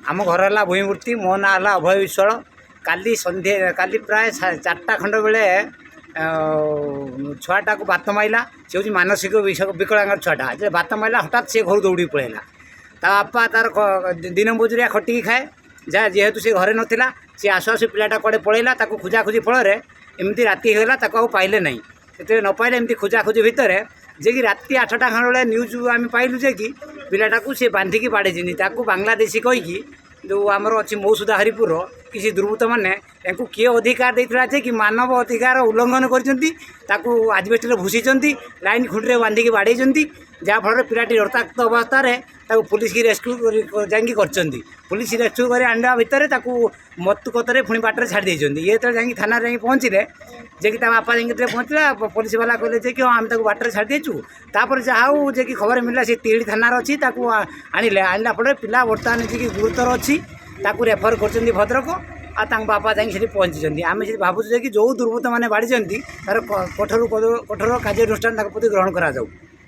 आम घर है भूमिमूर्ति मो ना है अभय विश्वाल काली संध्या काली प्राय 4टा खंड बेले छुआटा को बात माइला से हूँ मानसिक विकलांग छुआटा जो बात माइला हठात से घर दौड़ी पलैला ता बापा तार दिन मजुरिया खटिकी खाए जहाँ जेहेतु से घरे नाला सी आसु आसु पिलाटा कड़े पलैला खोजाखोजी फल एमती राति होगा पाइले ना से न पाइले एमती खोजाखोजी भितर जे कि राति 8टा खंड बेले न्यूज आम पाइलु जे कि पिलाटा को सी बांधिकी बाड़े बांग्लादेशी कहीकि जो आमर अच्छी मौसुदा हरिपुर किसी दुर्बृत्त मैंने किए अधिकार देता जे कि मानव अधिकार उल्लंघन कर आजबेस्ट भूसी लाइन खुंडी बांधिकी बाड़े जहाँफल पिलाटी रक्ताक्त अवस्था पुलिस की रेस्क्यू जाकि पुलिस रेस्क्यू कर आने भितर मत कतरे पुणी बाटर छाड़ी ये तो जाकि थाना जा पहुँचले जे कि बापा जाकि पहुँचला पुलिस वाला कहले कि हाँ आम बाटर छाड़ी देचु तापर जहाँ जे कि खबर मिलला सी तिड़ी थाना अच्छी आनिले आनला फल पिला बर्तमान जी गुरुतर अच्छी रेफर कर भद्रक आ बापा जाकि पहुँची आम से भावुँ कि जो दुर्बृत्त मैंने बाड़ी तार कठोर कठोर कार्यानुष्ठान प्रति ग्रहण करा जाऊ।